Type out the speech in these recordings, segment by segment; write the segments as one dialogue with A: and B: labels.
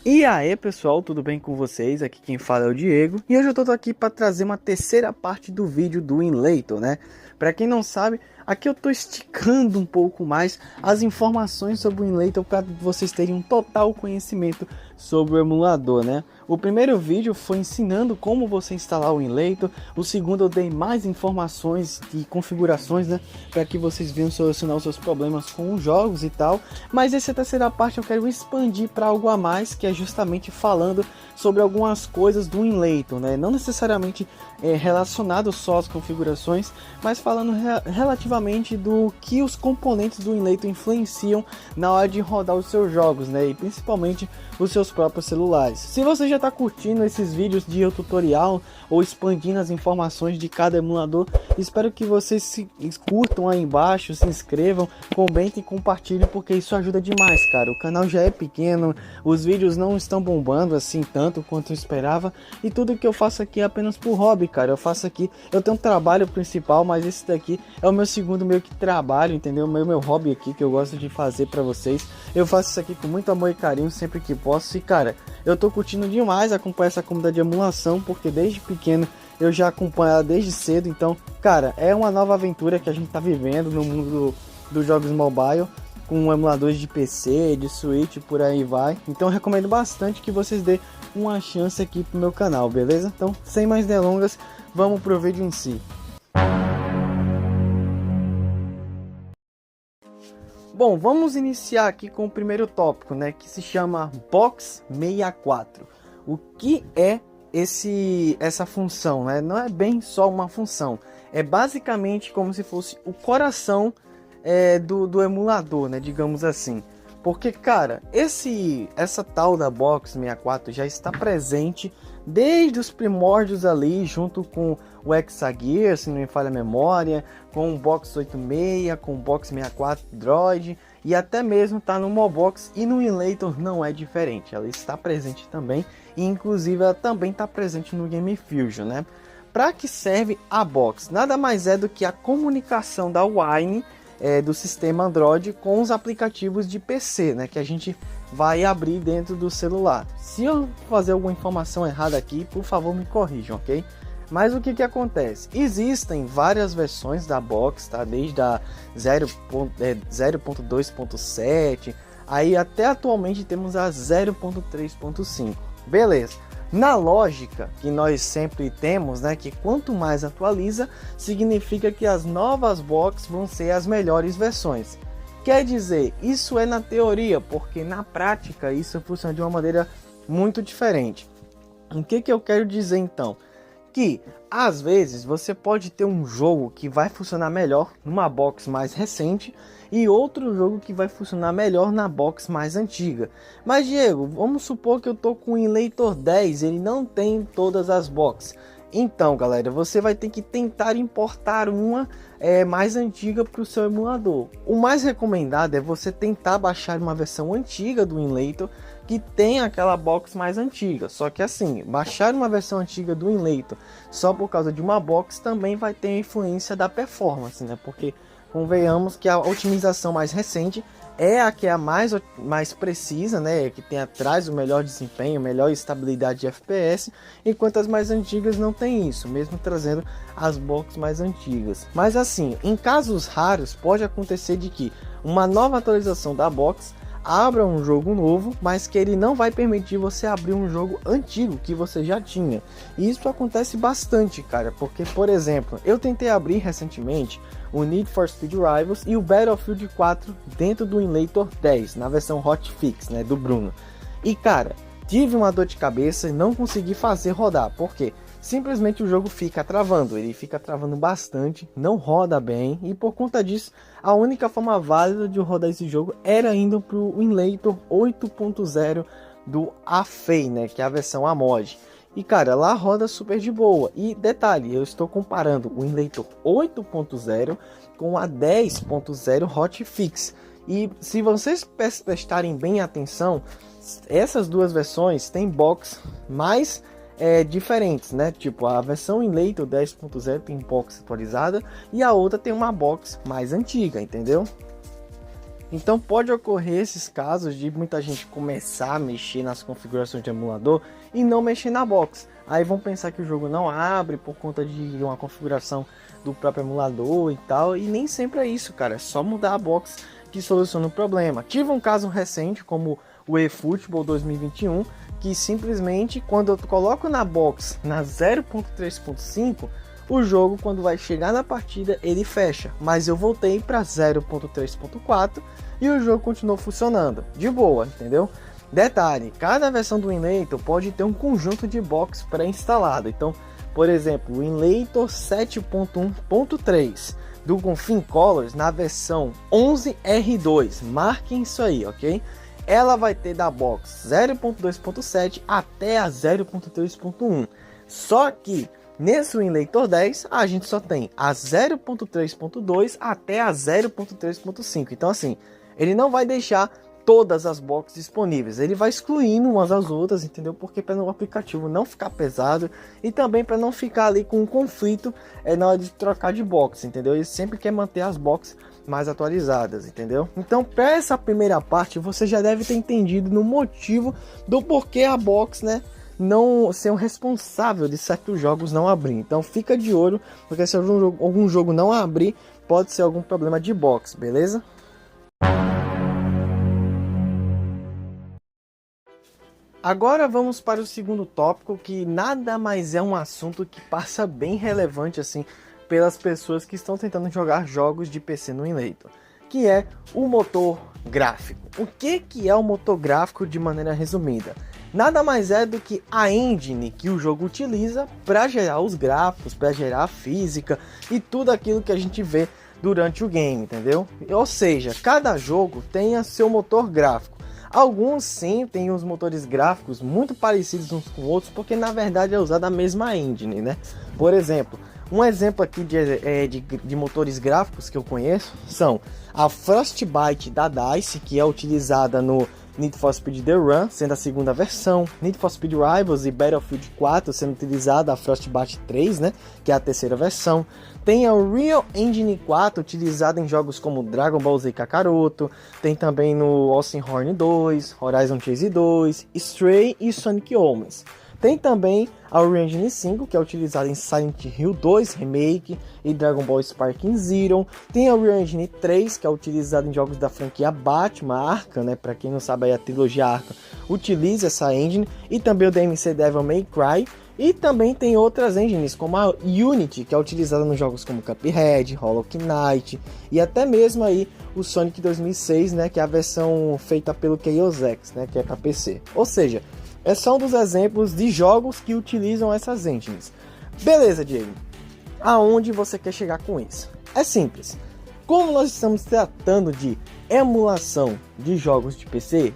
A: E aí pessoal, tudo bem com vocês? Aqui quem fala é o Diego e hoje eu tô aqui para trazer uma terceira parte do vídeo do Inlator, né? Para quem não sabe, aqui eu tô esticando um pouco mais as informações sobre o Inlator para vocês terem um total conhecimento sobre o emulador, né? O primeiro vídeo foi ensinando como você instalar o Inlator, o segundo eu dei mais informações e configurações, né? Para que vocês venham solucionar os seus problemas com os jogos e tal, mas essa terceira parte eu quero expandir para algo a mais, que é justamente falando sobre algumas coisas do Inlator, né? Não necessariamente relacionado só às configurações, mas falando relativamente do que os componentes do Inlator influenciam na hora de rodar os seus jogos, né? E principalmente os seus próprios celulares. Se você já está curtindo esses vídeos de eu tutorial ou expandindo as informações de cada emulador, espero que vocês se curtam aí embaixo, se inscrevam, comentem e compartilhem, porque isso ajuda demais, cara. O canal já é pequeno, os vídeos não estão bombando assim tanto quanto eu esperava, e tudo que eu faço aqui é apenas por hobby, cara. Eu faço aqui, eu tenho um trabalho principal, mas esse daqui é o meu segundo meio que trabalho, entendeu? Meu hobby aqui que eu gosto de fazer pra vocês. Eu faço isso aqui com muito amor e carinho sempre que posso, e cara, eu tô curtindo demais acompanhar essa comunidade de emulação, porque desde pequeno eu já acompanho ela desde cedo. Então, cara, é uma nova aventura que a gente tá vivendo no mundo dos jogos mobile, com emuladores de PC, de Switch, por aí vai. Então eu recomendo bastante que vocês dêem uma chance aqui pro meu canal, beleza? Então, sem mais delongas, vamos pro vídeo em si. Bom, vamos iniciar aqui com o primeiro tópico, né, que se chama Box 64. O que é essa função, né? Não é bem só uma função, é basicamente como se fosse o coração do emulador, né, digamos assim. Porque, cara, essa tal da Box 64 já está presente desde os primórdios ali, junto com o Exagear, se não me falha a memória, com o Box 86, com o Box 64 Droid, e até mesmo está no Mobox, e no Inlator não é diferente. Ela está presente também, e inclusive ela também está presente no Game Fusion, né? Para que serve a Box? Nada mais é do que a comunicação da Wine do sistema Android com os aplicativos de PC, né, que a gente vai abrir dentro do celular. Se eu fazer alguma informação errada aqui, por favor me corrijam, ok? Mas o que acontece? Existem várias versões da Box, tá? Desde a 0.2.7, aí até atualmente temos a 0.3.5. Beleza. Na lógica que nós sempre temos, né, que quanto mais atualiza, significa que as novas box vão ser as melhores versões. Quer dizer, isso é na teoria, porque na prática isso funciona de uma maneira muito diferente. O que eu quero dizer então? Que às vezes você pode ter um jogo que vai funcionar melhor numa box mais recente e outro jogo que vai funcionar melhor na box mais antiga. Mas Diego, vamos supor que eu tô com o Inlator 10, ele não tem todas as boxes. Então galera, você vai ter que tentar importar uma mais antiga para o seu emulador. O mais recomendado é você tentar baixar uma versão antiga do Inlator que tem aquela box mais antiga. Só que assim, baixar uma versão antiga do Inlator só por causa de uma box também vai ter influência da performance, né? Porque convenhamos que a otimização mais recente é a que é a mais precisa, né? Que tem atrás o melhor desempenho, melhor estabilidade de FPS, enquanto as mais antigas não tem isso, mesmo trazendo as boxes mais antigas. Mas assim, em casos raros pode acontecer de que uma nova atualização da box abra um jogo novo, mas que ele não vai permitir você abrir um jogo antigo que você já tinha. E isso acontece bastante, cara, porque, por exemplo, eu tentei abrir recentemente o Need for Speed Rivals e o Battlefield 4 dentro do Inlator 10, na versão Hotfix, né, do Bruno. E, cara, tive uma dor de cabeça e não consegui fazer rodar, porque simplesmente o jogo fica travando, ele fica travando bastante, não roda bem, e por conta disso, a única forma válida de rodar esse jogo era indo para o Inlator 8.0 do AFEI, né, que é a versão AMOD. E cara, lá roda super de boa. E detalhe, eu estou comparando o Inlator 8.0 com a 10.0 Hotfix. E se vocês prestarem bem atenção, essas duas versões têm box mais diferentes, né? Tipo, a versão Inlator 10.0 tem box atualizada e a outra tem uma box mais antiga, entendeu? Então pode ocorrer esses casos de muita gente começar a mexer nas configurações de emulador e não mexer na box. Aí vão pensar que o jogo não abre por conta de uma configuração do próprio emulador e tal, e nem sempre é isso, cara. É só mudar a box que soluciona o problema. Tive um caso recente como o eFootball 2021, que simplesmente quando eu coloco na box na 0.3.5, o jogo, quando vai chegar na partida, ele fecha. Mas eu voltei para 0.3.4 e o jogo continuou funcionando de boa, entendeu? Detalhe, cada versão do Inlator pode ter um conjunto de box pré-instalado. Então, por exemplo, o Inlator 7.1.3 do Config Colors na versão 11R2, marquem isso aí, ok? Ela vai ter da box 0.2.7 até a 0.3.1. Só que nesse Inlator 10 a gente só tem a 0.3.2 até a 0.3.5. Então assim, ele não vai deixar todas as boxes disponíveis, ele vai excluindo umas das outras, entendeu? Porque para o aplicativo não ficar pesado e também para não ficar ali com um conflito na hora de trocar de box, entendeu? Ele sempre quer manter as boxes mais atualizadas, entendeu? Então, para essa primeira parte, você já deve ter entendido no motivo do porquê a box, né, não ser um responsável de certos jogos não abrir. Então, fica de olho, porque se algum jogo não abrir, pode ser algum problema de box, beleza? Agora vamos para o segundo tópico, que nada mais é um assunto que passa bem relevante assim pelas pessoas que estão tentando jogar jogos de PC no Inlator, que é o motor gráfico. O que é o motor gráfico de maneira resumida? Nada mais é do que a engine que o jogo utiliza para gerar os gráficos, para gerar a física e tudo aquilo que a gente vê durante o game, entendeu? Ou seja, cada jogo tem seu motor gráfico. Alguns sim têm os motores gráficos muito parecidos uns com outros, porque na verdade é usada a mesma engine, né? Por exemplo, um exemplo aqui de motores gráficos que eu conheço são a Frostbite da DICE, que é utilizada no Need for Speed The Run, sendo a segunda versão, Need for Speed Rivals e Battlefield 4 sendo utilizada a Frostbite 3, né, que é a terceira versão. Tem a Unreal Engine 4 utilizada em jogos como Dragon Ball Z Kakaroto, tem também no Oceanhorn 2, Horizon Chase 2, Stray e Sonic Omens. Tem também a Unreal Engine 5, que é utilizada em Silent Hill 2 Remake e Dragon Ball Sparking Zero. Tem a Unreal Engine 3, que é utilizada em jogos da franquia Batman, Arkham, né? Para quem não sabe, aí a trilogia Arkham utiliza essa engine. E também o DMC Devil May Cry. E também tem outras engines, como a Unity, que é utilizada nos jogos como Cuphead, Hollow Knight e até mesmo aí o Sonic 2006, né? Que é a versão feita pelo Chaos X, né? Que é para PC. Ou seja, é só um dos exemplos de jogos que utilizam essas engines. Beleza, Diego. Aonde você quer chegar com isso? É simples. Como nós estamos tratando de emulação de jogos de PC,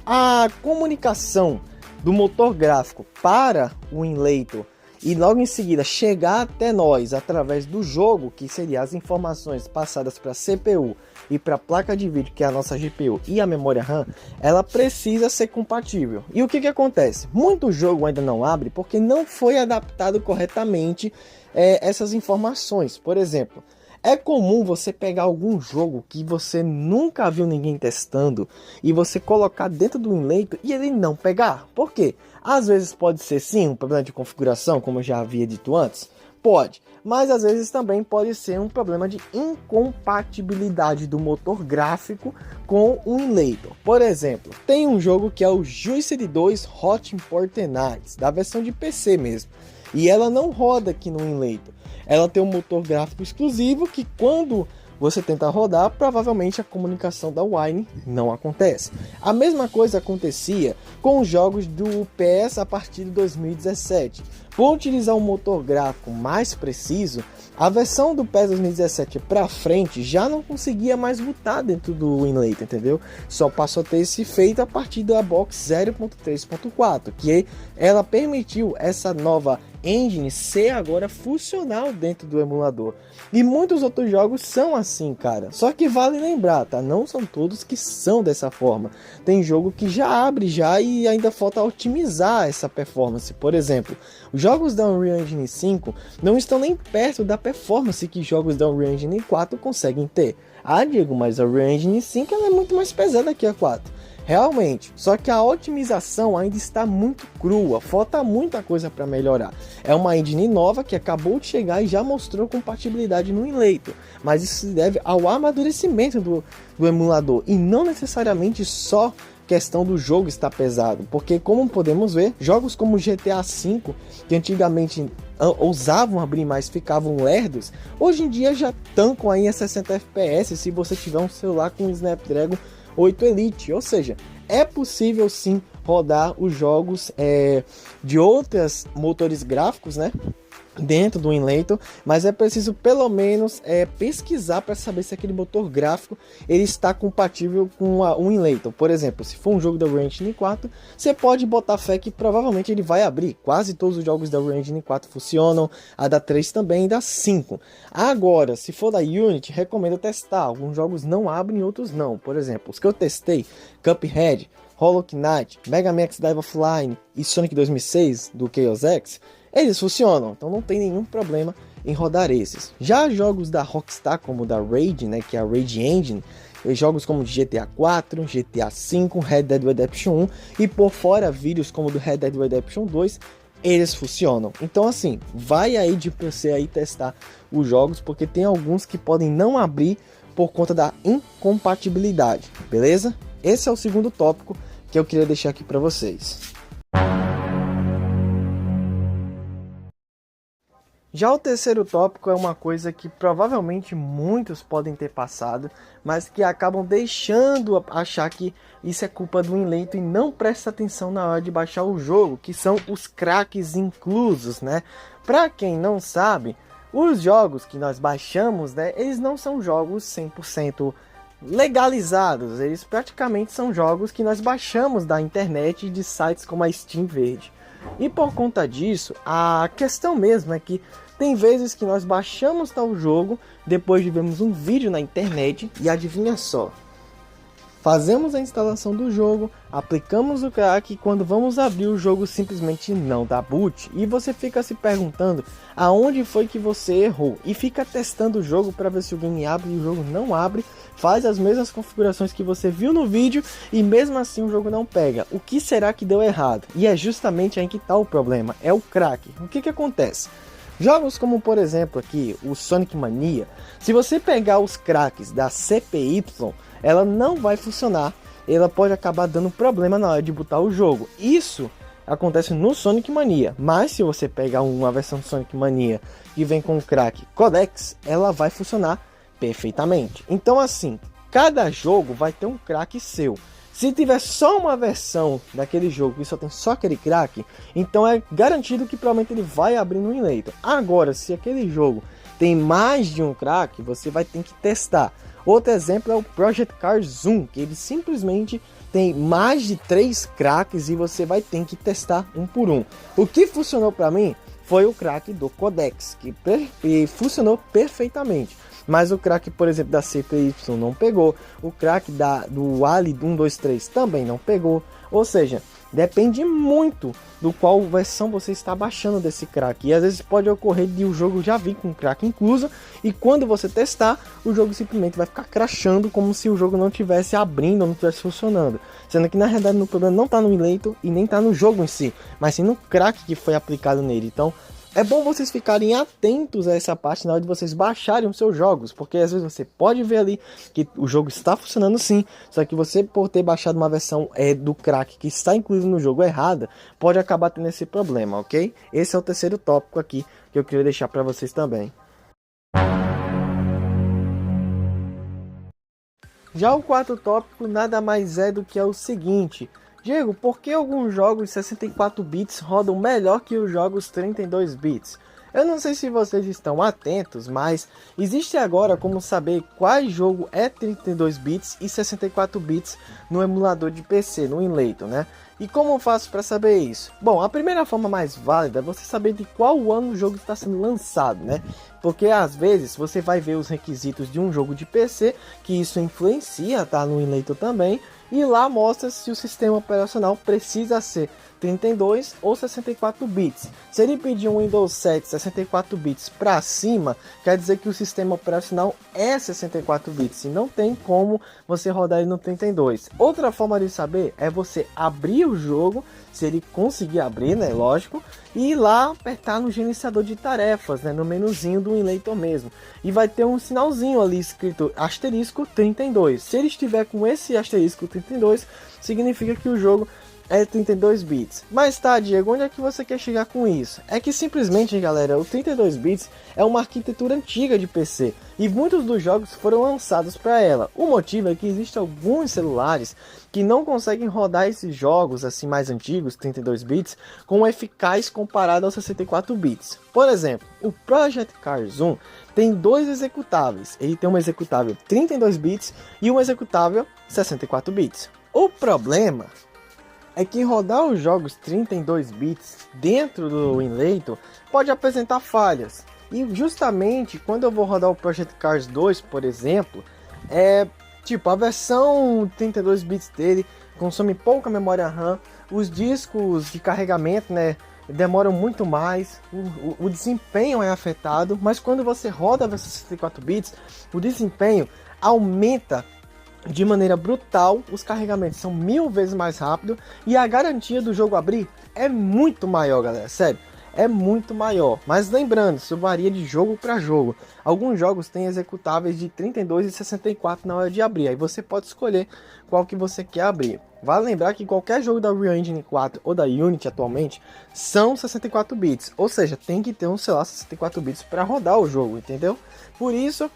A: a comunicação do motor gráfico para o Inlator e logo em seguida chegar até nós através do jogo, que seriam as informações passadas para a CPU e para a placa de vídeo, que é a nossa GPU e a memória RAM, ela precisa ser compatível. E o que acontece? Muito jogo ainda não abre porque não foi adaptado corretamente essas informações. Por exemplo, é comum você pegar algum jogo que você nunca viu ninguém testando e você colocar dentro do Inlator e ele não pegar. Por quê? Às vezes pode ser sim um problema de configuração, como eu já havia dito antes. Pode, mas às vezes também pode ser um problema de incompatibilidade do motor gráfico com o Inlator. Por exemplo, tem um jogo que é o Juiced 2 Hot Important Nights, da versão de PC mesmo, e ela não roda aqui no Inlator. Ela tem um motor gráfico exclusivo que quando você tenta rodar, provavelmente a comunicação da Wine não acontece. A mesma coisa acontecia com os jogos do PS a partir de 2017. Por utilizar um motor gráfico mais preciso, a versão do PES 2017 para frente já não conseguia mais botar dentro do Inlator, entendeu? Só passou a ter esse feito a partir da box 0.3.4, que ela permitiu essa nova engine ser agora funcional dentro do emulador. E muitos outros jogos são assim, cara. Só que vale lembrar, tá? Não são todos que são dessa forma. Tem jogo que já abre já e ainda falta otimizar essa performance. Por exemplo, o jogos da Unreal Engine 5 não estão nem perto da performance que jogos da Unreal Engine 4 conseguem ter. Ah, Diego, mas a Unreal Engine 5 ela é muito mais pesada que a 4. Realmente, só que a otimização ainda está muito crua, falta muita coisa para melhorar. É uma engine nova que acabou de chegar e já mostrou compatibilidade no Enlator, mas isso se deve ao amadurecimento do emulador e não necessariamente só questão do jogo estar pesado, porque como podemos ver, jogos como GTA V, que antigamente ousavam abrir mais, ficavam lerdos, hoje em dia já tancam aí a 60 FPS se você tiver um celular com Snapdragon 8 Elite, ou seja, é possível sim rodar os jogos de outros motores gráficos, né, dentro do Enlator, mas é preciso pelo menos pesquisar para saber se aquele motor gráfico ele está compatível com o Enlator. Por exemplo, se for um jogo da Unreal Engine 4, você pode botar fé que provavelmente ele vai abrir. Quase todos os jogos da Unreal Engine 4 funcionam, a da 3 também e da 5. Agora, se for da Unity, recomendo testar. Alguns jogos não abrem, outros não. Por exemplo, os que eu testei, Cuphead, Hollow Knight, Mega Man X Dive Offline e Sonic 2006 do Chaos X, eles funcionam, então não tem nenhum problema em rodar esses. Já jogos da Rockstar, como da Raid, né, que é a Raid Engine, jogos como GTA 4, GTA 5, Red Dead Redemption 1 e por fora vídeos como do Red Dead Redemption 2, eles funcionam. Então assim, vai aí de você aí testar os jogos, porque tem alguns que podem não abrir por conta da incompatibilidade, beleza? Esse é o segundo tópico que eu queria deixar aqui para vocês. Já o terceiro tópico é uma coisa que provavelmente muitos podem ter passado, mas que acabam deixando achar que isso é culpa do Enlator e não presta atenção na hora de baixar o jogo, que são os craques inclusos, né? Para quem não sabe, os jogos que nós baixamos, né, eles não são jogos 100% legalizados, eles praticamente são jogos que nós baixamos da internet e de sites como a Steam Verde. E por conta disso, a questão mesmo é que tem vezes que nós baixamos tal jogo, depois de vermos um vídeo na internet e adivinha só, fazemos a instalação do jogo, aplicamos o crack e quando vamos abrir o jogo simplesmente não dá boot. E você fica se perguntando aonde foi que você errou e fica testando o jogo para ver se o game abre e o jogo não abre, faz as mesmas configurações que você viu no vídeo e mesmo assim o jogo não pega. O que será que deu errado? E é justamente aí que está o problema, é o crack. O que acontece? Jogos como, por exemplo, aqui, o Sonic Mania, se você pegar os craques da CPY, ela não vai funcionar, ela pode acabar dando problema na hora de botar o jogo. Isso acontece no Sonic Mania, mas se você pegar uma versão do Sonic Mania que vem com o crack Codex, ela vai funcionar perfeitamente. Então assim, cada jogo vai ter um crack seu. Se tiver só uma versão daquele jogo que só tem só aquele crack, então é garantido que provavelmente ele vai abrir no Enlator. Agora, se aquele jogo tem mais de um crack, você vai ter que testar. Outro exemplo é o Project Cars Zoom, que ele simplesmente tem mais de 3 craques e você vai ter que testar um por um. O que funcionou para mim foi o crack do Codex, que funcionou perfeitamente. Mas o crack, por exemplo, da CPY não pegou. O crack do Ali 123 também não pegou. Ou seja, depende muito do qual versão você está baixando desse crack. E às vezes pode ocorrer de o jogo já vir com crack incluso. E quando você testar, o jogo simplesmente vai ficar crashando como se o jogo não estivesse abrindo ou não estivesse funcionando. Sendo que na realidade o problema não está no Enlator e nem está no jogo em si, mas sim no crack que foi aplicado nele. Então é bom vocês ficarem atentos a essa parte na hora de vocês baixarem os seus jogos, porque às vezes você pode ver ali que o jogo está funcionando sim, só que você por ter baixado uma versão do crack que está incluído no jogo errada, pode acabar tendo esse problema, ok? Esse é o terceiro tópico aqui que eu queria deixar para vocês também. Já o quarto tópico nada mais é do que o seguinte: Diego, por que alguns jogos 64 bits rodam melhor que os jogos 32 bits? Eu não sei se vocês estão atentos, mas existe agora como saber qual jogo é 32 bits e 64 bits no emulador de PC, no Enlator, né? E como eu faço para saber isso? Bom, a primeira forma mais válida é você saber de qual ano o jogo está sendo lançado, né? Porque às vezes você vai ver os requisitos de um jogo de PC, que isso influencia, tá, no Enlator também. e lá mostra se o sistema operacional precisa ser 32 ou 64 bits. Se ele pedir um Windows 7 64 bits para cima, quer dizer que o sistema operacional é 64 bits e não tem como você rodar ele no 32. Outra forma de saber é você abrir o jogo, se ele conseguir abrir, né, lógico, e ir lá apertar no gerenciador de tarefas, né, no menuzinho do Winlator mesmo, e vai ter um sinalzinho ali escrito asterisco 32. Se ele estiver com esse asterisco 32, significa que o jogo é 32 bits. Mas tá, Diego, onde é que você quer chegar com isso? É que simplesmente, galera, o 32 bits é uma arquitetura antiga de PC e muitos dos jogos foram lançados para ela. O motivo é que existem alguns celulares que não conseguem rodar esses jogos assim mais antigos, 32 bits, com eficaz comparado aos 64 bits. Por exemplo, o Project Cars 1 tem dois executáveis. Ele tem um executável 32 bits e um executável 64 bits. O problema é que rodar os jogos 32 bits dentro do Winlator pode apresentar falhas. E justamente quando eu vou rodar o Project Cars 2, por exemplo, a versão 32 bits dele consome pouca memória RAM, os discos de carregamento, né, demoram muito mais, o desempenho é afetado, mas quando você roda a versão 64 bits, o desempenho aumenta de maneira brutal, os carregamentos são 1000 vezes mais rápido e a garantia do jogo abrir é muito maior, galera, sério, é muito maior. Mas lembrando, isso varia de jogo para jogo. Alguns jogos têm executáveis de 32 e 64 na hora de abrir, aí você pode escolher qual que você quer abrir. Vale lembrar que qualquer jogo da Unreal Engine 4 ou da Unity atualmente são 64 bits, ou seja, tem que ter um celular 64 bits para rodar o jogo, entendeu? Por isso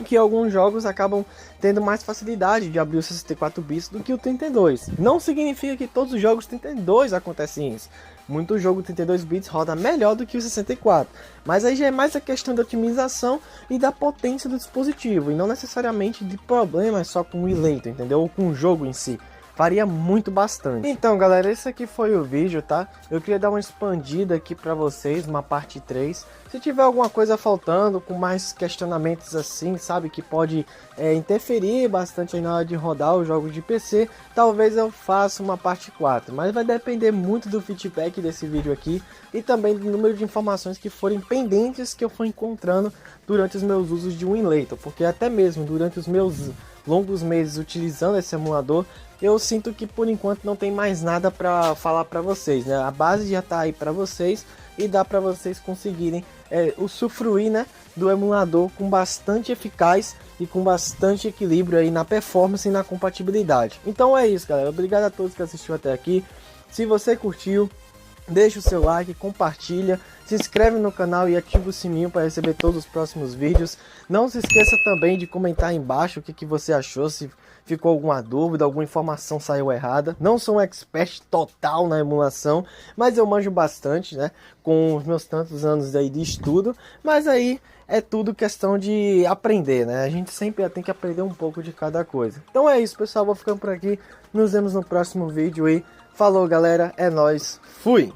A: que alguns jogos acabam tendo mais facilidade de abrir o 64 bits do que o 32. Não significa que todos os jogos 32 acontecem isso. Muito jogo 32 bits roda melhor do que o 64, mas aí já é mais a questão da otimização e da potência do dispositivo, e não necessariamente de problemas só com o Winlator, entendeu? Ou com o jogo em si. Varia muito bastante. Então, galera, esse aqui foi o vídeo, tá? Eu queria dar uma expandida aqui pra vocês, uma parte 3. Se tiver alguma coisa faltando, com mais questionamentos assim, sabe? Que pode interferir bastante aí na hora de rodar os jogos de PC, talvez eu faça uma parte 4. Mas vai depender muito do feedback desse vídeo aqui e também do número de informações que forem pendentes que eu for encontrando durante os meus usos de Winlator. Porque até mesmo durante os meus longos meses utilizando esse emulador, eu sinto que por enquanto não tem mais nada para falar para vocês, né? A base já tá aí para vocês e dá para vocês conseguirem usufruir, né, do emulador com bastante eficaz e com bastante equilíbrio aí na performance e na compatibilidade. Então é isso, galera. Obrigado a todos que assistiram até aqui. Se você curtiu, deixa o seu like, compartilha, se inscreve no canal e ativa o sininho para receber todos os próximos vídeos. Não se esqueça também de comentar aí embaixo o que você achou, se ficou alguma dúvida, alguma informação saiu errada. Não sou um expert total na emulação, mas eu manjo bastante, né, com os meus tantos anos aí de estudo, mas aí é tudo questão de aprender, né? A gente sempre tem que aprender um pouco de cada coisa. Então é isso, pessoal, vou ficando por aqui, nos vemos no próximo vídeo e falou, galera, é nóis, fui!